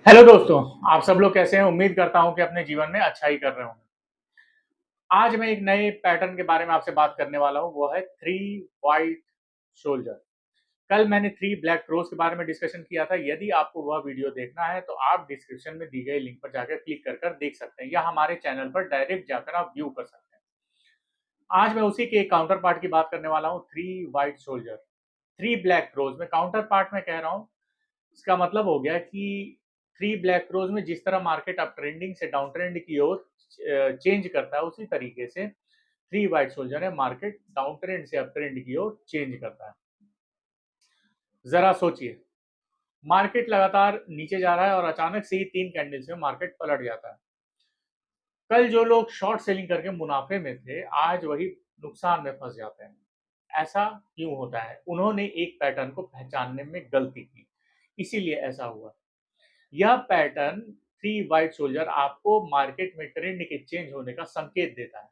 Hello दोस्तों, आप सब लोग कैसे हैं? उम्मीद करता हूं कि अपने जीवन में अच्छा ही कर रहे होंगे। आज मैं एक नए पैटर्न के बारे में आपसे बात करने वाला हूं, वो है थ्री वाइट सोल्जर। कल मैंने थ्री ब्लैक क्रोस के बारे में डिस्कशन किया था। यदि आपको वह वीडियो देखना है तो आप डिस्क्रिप्शन में दी गई लिंक पर जाकर क्लिक कर कर देख सकते हैं या हमारे चैनल पर डायरेक्ट जाकर आप व्यू कर सकते हैं। आज मैं उसी के एक काउंटर पार्ट की बात करने वाला हूँ, three white soldier. Three black cross में काउंटर पार्ट में कह रहा हूँ, इसका मतलब हो गया कि थ्री ब्लैक रोज में जिस तरह मार्केट अप ट्रेंडिंग से डाउन ट्रेंड की ओर चेंज करता है, उसी तरीके से थ्री वाइट सोल्जर है, मार्केट डाउन ट्रेंड से अप ट्रेंड की ओर चेंज करता है। जरा सोचिए, मार्केट लगातार नीचे जा रहा है और अचानक से ही तीन कैंडल्स में मार्केट पलट जाता है। कल जो लोग शॉर्ट सेलिंग करके मुनाफे में थे, आज वही नुकसान में फंस जाते हैं। ऐसा क्यों होता है? उन्होंने एक पैटर्न को पहचानने में गलती की, इसीलिए ऐसा हुआ। यह पैटर्न थ्री वाइट सोल्जर आपको मार्केट में ट्रेंड के चेंज होने का संकेत देता है।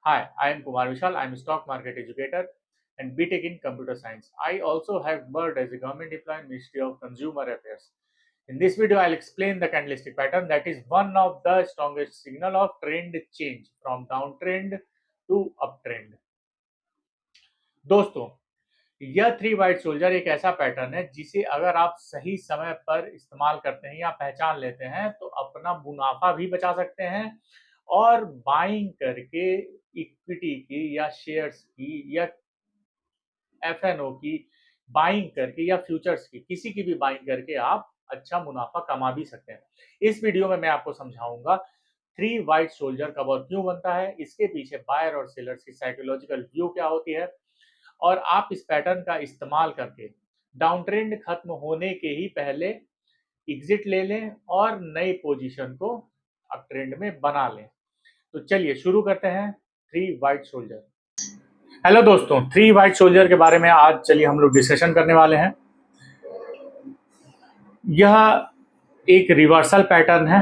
Hi, I am Kumar Vishal. I am stock market educator and BTech in computer science. I also have worked as a government employee in Ministry of Consumer Affairs. In this video, I'll explain the candlestick pattern that is one of the strongest signal of trend change from downtrend to uptrend. दोस्तों, यह three white soldier एक ऐसा pattern है जिसे अगर आप सही समय पर इस्तेमाल करते हैं या पहचान लेते हैं तो अपना मुनाफा भी बचा सकते हैं और बाइंग करके इक्विटी की या शेयर्स की या एफएनओ की बाइंग करके या फ्यूचर्स की किसी की भी बाइंग करके आप अच्छा मुनाफा कमा भी सकते हैं। इस वीडियो में मैं आपको समझाऊंगा थ्री वाइट सोल्जर कब और क्यों बनता है, इसके पीछे बायर और सेलर्स की साइकोलॉजिकल व्यू क्या होती है और आप इस पैटर्न का इस्तेमाल करके डाउन ट्रेंड खत्म होने के ही पहले एग्जिट ले लें और नई पोजीशन को अप ट्रेंड में बना लें। तो चलिए शुरू करते हैं थ्री वाइट सोल्जर। हेलो दोस्तों, थ्री वाइट सोल्जर के बारे में आज चलिए हम लोग डिस्कशन करने वाले हैं। यह एक रिवर्सल पैटर्न है।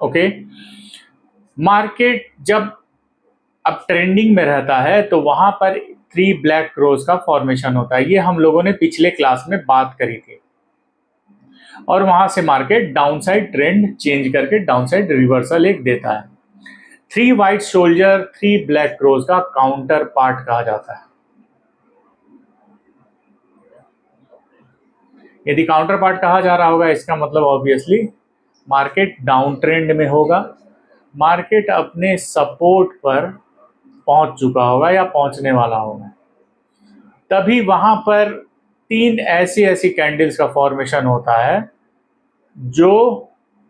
ओके, मार्केट जब अब ट्रेंडिंग में रहता है तो वहां पर थ्री ब्लैक क्रोस का फॉर्मेशन होता है। ये हम लोगों ने पिछले क्लास में बात करी थी और वहां से मार्केट डाउनसाइड ट्रेंड चेंज करके डाउनसाइड रिवर्सल एक देता है। Three white soldier three black cross का काउंटर पार्ट कहा जाता है। यदि काउंटर पार्ट कहा जा रहा होगा, इसका मतलब ऑब्वियसली मार्केट डाउन ट्रेंड में होगा, मार्केट अपने सपोर्ट पर पहुंच चुका होगा या पहुंचने वाला होगा। तभी वहां पर तीन ऐसी ऐसी कैंडल्स का फॉर्मेशन होता है जो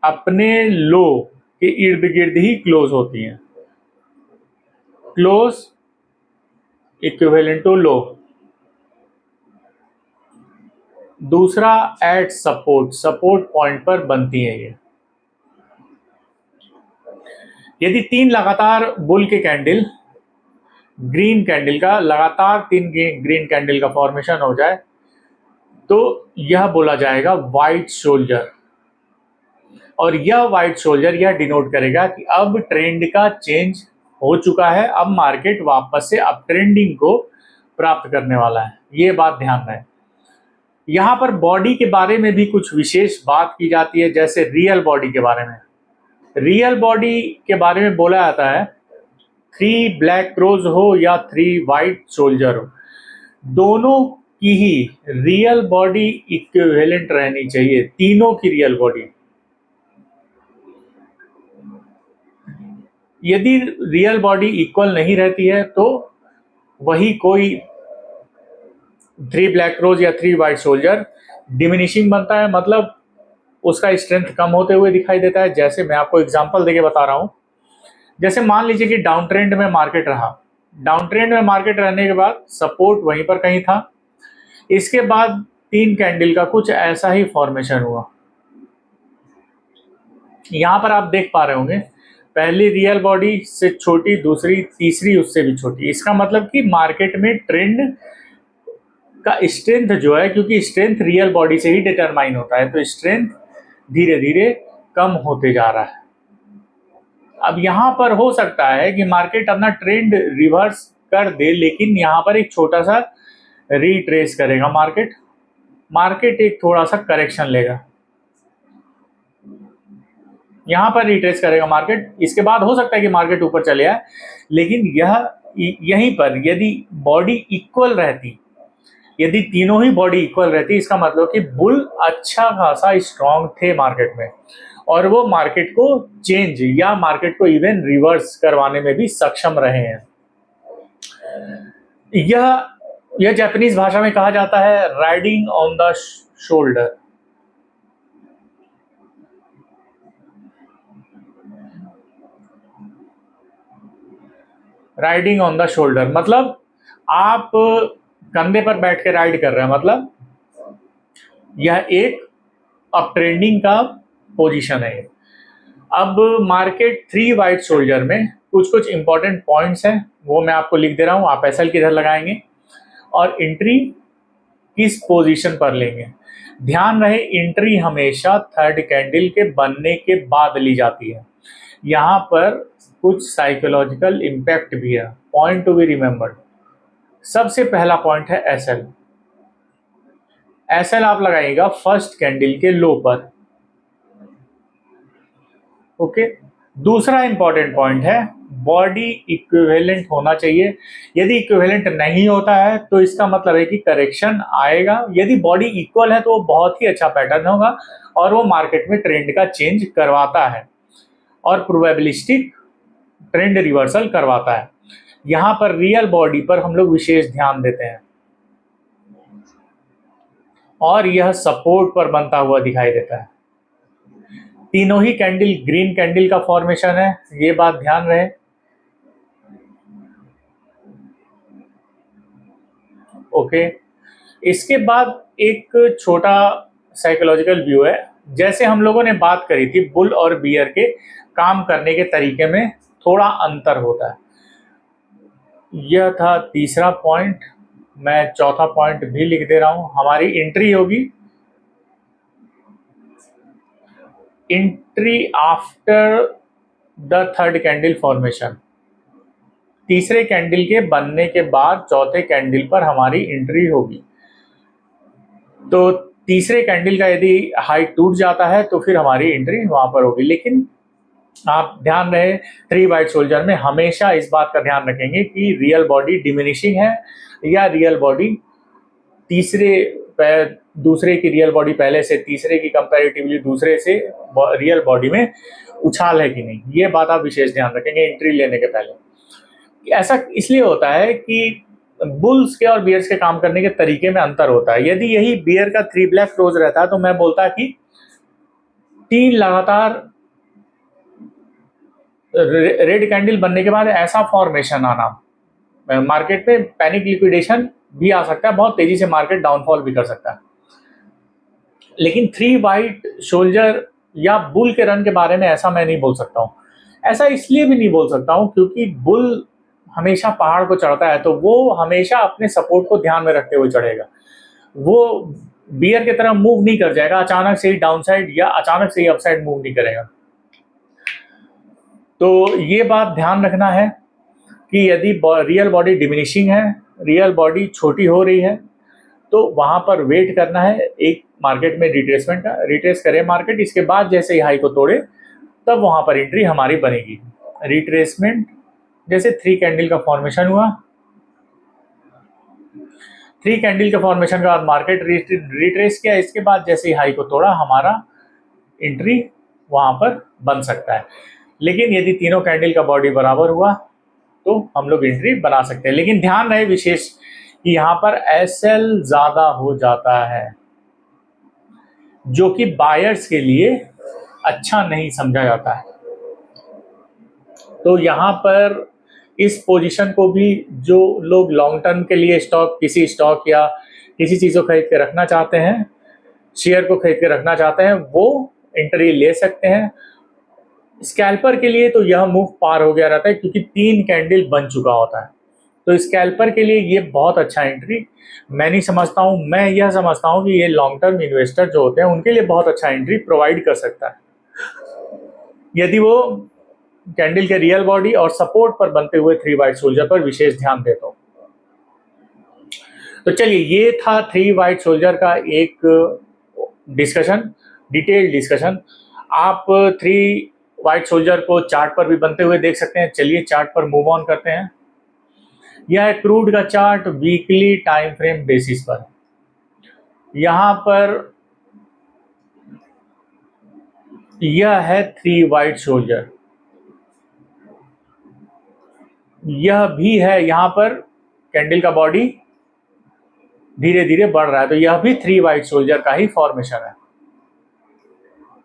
अपने लो के इर्द गिर्द ही क्लोज होती हैं। Close equivalent to low. दूसरा एट सपोर्ट, सपोर्ट पॉइंट पर बनती है ये। यदि तीन लगातार बुल के कैंडल, ग्रीन कैंडल का लगातार तीन ग्रीन कैंडल का फॉर्मेशन हो जाए तो यह बोला जाएगा वाइट सोल्जर। और यह वाइट सोल्जर यह डिनोट करेगा कि अब ट्रेंड का चेंज हो चुका है, अब मार्केट वापस से अप ट्रेंडिंग को प्राप्त करने वाला है। ये बात ध्यान रहे। यहाँ पर बॉडी के बारे में भी कुछ विशेष बात की जाती है, जैसे रियल बॉडी के बारे में। रियल बॉडी के बारे में बोला जाता है थ्री ब्लैक क्रोज हो या थ्री वाइट सोल्जर हो, दोनों की ही रियल बॉडी इक्विवेलेंट रहनी चाहिए, तीनों की रियल बॉडी। यदि रियल बॉडी इक्वल नहीं रहती है तो वही कोई थ्री ब्लैक क्रोज या थ्री वाइट सोल्जर डिमिनिशिंग बनता है, मतलब उसका स्ट्रेंथ कम होते हुए दिखाई देता है। जैसे मैं आपको एग्जांपल देके बता रहा हूं, जैसे मान लीजिए कि डाउन ट्रेंड में मार्केट रहा, डाउन ट्रेंड में मार्केट रहने के बाद सपोर्ट वहीं पर कहीं था, इसके बाद तीन कैंडल का कुछ ऐसा ही फॉर्मेशन हुआ। यहां पर आप देख पा रहे होंगे, पहली रियल बॉडी से छोटी, दूसरी, तीसरी उससे भी छोटी। इसका मतलब कि मार्केट में ट्रेंड का स्ट्रेंथ जो है, क्योंकि स्ट्रेंथ रियल बॉडी से ही डिटरमाइन होता है, तो स्ट्रेंथ धीरे धीरे कम होते जा रहा है। अब यहाँ पर हो सकता है कि मार्केट अपना ट्रेंड रिवर्स कर दे, लेकिन यहाँ पर एक छोटा सा रिट्रेस करेगा मार्केट, मार्केट एक थोड़ा सा करेक्शन लेगा, यहाँ पर रिट्रेस करेगा मार्केट, इसके बाद हो सकता है कि मार्केट ऊपर चले आए, लेकिन यहीं पर यदि बॉडी इक्वल रहती, यदि तीनों ही बॉडी इक्वल रहती, इसका मतलब कि बुल अच्छा खासा स्ट्रांग थे मार्केट में, और वो मार्केट को चेंज या मार्केट को इवन रिवर्स करवाने में भी सक्षम रहे हैं। यह जापानीज भाषा में कहा जाता है riding on the shoulder. Riding on the shoulder मतलब आप कंधे पर बैठ के राइड कर रहे हैं, मतलब यह एक अप ट्रेंडिंग का पोजीशन है। अब मार्केट 3 वाइट शोल्डर में कुछ कुछ इंपॉर्टेंट पॉइंट्स हैं, वो मैं आपको लिख दे रहा हूँ, आप एसएल किधर लगाएंगे और एंट्री किस पोजीशन पर लेंगे। ध्यान रहे एंट्री हमेशा थर्ड कैंडल के बनने के बाद ली जाती है। यहाँ पर कुछ साइकोलॉजिकल इम्पैक्ट भी है, पॉइंट टू बी रिमेंबर्ड। सबसे पहला पॉइंट है एसएल। एसएल आप लगाइएगा फर्स्ट कैंडल के लो पर, ओके। दूसरा इंपॉर्टेंट पॉइंट है बॉडी इक्विवेलेंट होना चाहिए। यदि इक्विवेलेंट नहीं होता है तो इसका मतलब है कि करेक्शन आएगा। यदि बॉडी इक्वल है तो वो बहुत ही अच्छा पैटर्न होगा और वो मार्केट में ट्रेंड का चेंज करवाता है और प्रोबेबिलिस्टिक ट्रेंड रिवर्सल करवाता है। यहाँ पर रियल बॉडी पर हम लोग विशेष ध्यान देते हैं और यह सपोर्ट पर बनता हुआ दिखाई देता है। तीनों ही कैंडल ग्रीन कैंडल का फॉर्मेशन है, ये बात ध्यान रहे। ओके, इसके बाद एक छोटा साइकोलॉजिकल व्यू है। जैसे हम लोगों ने बात करी थी बुल और बियर के काम करने के तरीके में थोड़ा अंतर होता है, यह था तीसरा पॉइंट। मैं चौथा पॉइंट भी लिख दे रहा हूं। हमारी एंट्री होगी entry after the third candle formation. तीसरे कैंडल के बनने के बाद चौथे कैंडल पर हमारी एंट्री होगी। तो तीसरे कैंडल का यदि हाई टूट जाता है तो फिर हमारी एंट्री वहां पर होगी। लेकिन आप ध्यान रहे 3 वाइट शोल्डर में हमेशा इस बात का ध्यान रखेंगे कि रियल बॉडी डिमिनिशिंग है या रियल बॉडी दूसरे की रियल बॉडी पहले से तीसरे की कंपैरेटिवली दूसरे से रियल बॉडी में उछाल है कि नहीं, ये बात आप विशेष ध्यान रखेंगे एंट्री लेने के पहले। ऐसा इसलिए होता है कि बुल्स के और बियर्स के काम करने के तरीके में अंतर होता है। यदि यही बियर का 3 ब्लैक क्लोज रहता तो मैं बोलता कि 3 लगातार रेड कैंडल बनने के बाद ऐसा फॉर्मेशन आना, मार्केट में पैनिक लिक्विडेशन भी आ सकता है, बहुत तेजी से मार्केट डाउनफॉल भी कर सकता है। लेकिन 3 वाइट शोल्डर या बुल के रन के बारे में ऐसा मैं नहीं बोल सकता हूँ। ऐसा इसलिए भी नहीं बोल सकता हूँ क्योंकि बुल हमेशा पहाड़ को चढ़ता है तो वो हमेशा अपने सपोर्ट को ध्यान में रखते हुए चढ़ेगा, वो बियर की तरह मूव नहीं कर जाएगा, अचानक से ही डाउनसाइड या अचानक से ही अपसाइड मूव नहीं करेगा। तो ये बात ध्यान रखना है कि यदि रियल बॉडी डिमिनिशिंग है, रियल बॉडी छोटी हो रही है, तो वहां पर वेट करना है एक मार्केट में रिट्रेसमेंट का। रिट्रेस करे मार्केट, इसके बाद जैसे ही हाई को तोड़े तब वहां पर एंट्री हमारी बनेगी। रिट्रेसमेंट जैसे 3 कैंडल का फॉर्मेशन हुआ, 3 कैंडल के फॉर्मेशन के बाद मार्केट रिट्रेस किया, इसके बाद जैसे ही हाई को तोड़ा हमारा एंट्री वहां पर बन सकता है। लेकिन यदि तीनों कैंडल का बॉडी बराबर हुआ तो हम लोग एंट्री बना सकते हैं। लेकिन ध्यान रहे विशेष कि यहाँ पर एसएल ज्यादा हो जाता है जो कि बायर्स के लिए अच्छा नहीं समझा जाता है। तो यहाँ पर इस पोजीशन को भी जो लोग लॉन्ग टर्म के लिए किसी स्टॉक या किसी चीज़ को खरीद के रखना चाहते हैं, शेयर को खरीद के रखना चाहते हैं, वो एंट्री ले सकते हैं। स्कैल्पर के लिए तो यह मूव पार हो गया रहता है क्योंकि 3 कैंडल बन चुका होता है, तो स्कैल्पर के लिए ये बहुत अच्छा एंट्री मैं नहीं समझता हूँ। मैं यह समझता हूँ कि ये लॉन्ग टर्म इन्वेस्टर जो होते हैं उनके लिए बहुत अच्छा एंट्री प्रोवाइड कर सकता है यदि वो कैंडल के रियल बॉडी और सपोर्ट पर बनते हुए 3 वाइट शोल्डर पर विशेष ध्यान देता हूँ। तो चलिए, ये था 3 व्हाइट सोल्जर का एक डिस्कशन, डिटेल्ड डिस्कशन। आप 3 व्हाइट सोल्जर को चार्ट पर भी बनते हुए देख सकते हैं। चलिए चार्ट पर मूव ऑन करते हैं। यह है क्रूड का chart weekly time frame basis पर। यहां पर यह है 3 व्हाइट सोल्जर, यह भी है। यहां पर कैंडल का बॉडी धीरे धीरे बढ़ रहा है, तो यह भी 3 व्हाइट सोल्जर का ही फॉर्मेशन है।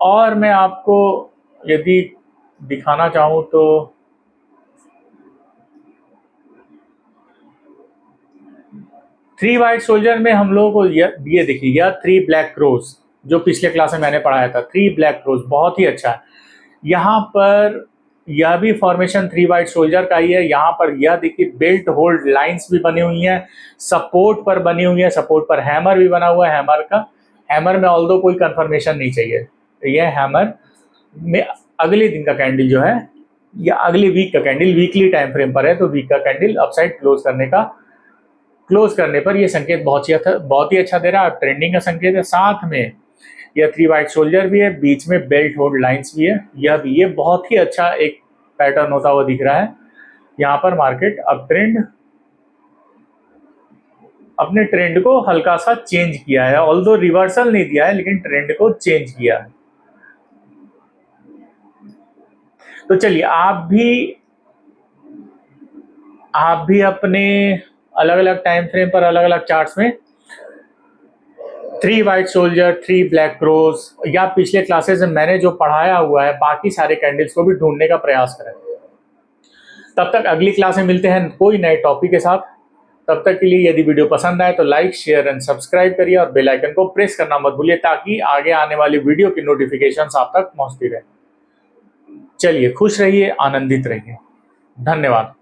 और मैं आपको यदि दिखाना चाहूं तो थ्री व्हाइट सोल्जर में हम लोगों को ये देखिए, यह 3 ब्लैक क्रोज जो पिछले क्लास में मैंने पढ़ाया था, 3 ब्लैक क्रोज बहुत ही अच्छा है। यहाँ पर यह भी फॉर्मेशन 3 व्हाइट सोल्जर का ही है। यहाँ पर यह देखिए बेल्ट होल्ड लाइंस भी बनी हुई हैं, सपोर्ट पर बनी हुई है, सपोर्ट पर हैमर भी बना हुआ है। हैमर में ऑल्दो कोई कंफर्मेशन नहीं चाहिए, तो यह हैमर में अगले दिन का कैंडल जो है या अगले वीक का कैंडल वीकली टाइम फ्रेम पर है, तो वीक का कैंडल अपसाइड क्लोज करने पर ये संकेत बहुत ही अच्छा दे रहा है। ट्रेंडिंग का संकेत है, साथ में यह 3 व्हाइट सोल्जर भी है, बीच में बेल्ट होल्ड लाइंस भी है। ये बहुत ही अच्छा एक पैटर्न होता हुआ दिख रहा है। यहाँ पर मार्केट अपने ट्रेंड को हल्का सा चेंज किया है, ऑल्दो रिवर्सल नहीं दिया है, लेकिन ट्रेंड को चेंज किया है। तो चलिए, आप भी अपने अलग अलग टाइम फ्रेम पर अलग अलग चार्ट्स में 3 व्हाइट सोल्जर, 3 ब्लैक क्रोस या पिछले क्लासेस में मैंने जो पढ़ाया हुआ है बाकी सारे कैंडल्स को भी ढूंढने का प्रयास करें। तब तक अगली क्लास में मिलते हैं कोई नए टॉपिक के साथ। तब तक के लिए यदि वीडियो पसंद आए तो लाइक, शेयर एंड सब्सक्राइब करिए और बेल आइकन को प्रेस करना मत भूलिए, ताकि आगे आने वाली वीडियो की नोटिफिकेशंस आप तक पहुंचती रहे। चलिए, खुश रहिए, आनंदित रहिए। धन्यवाद।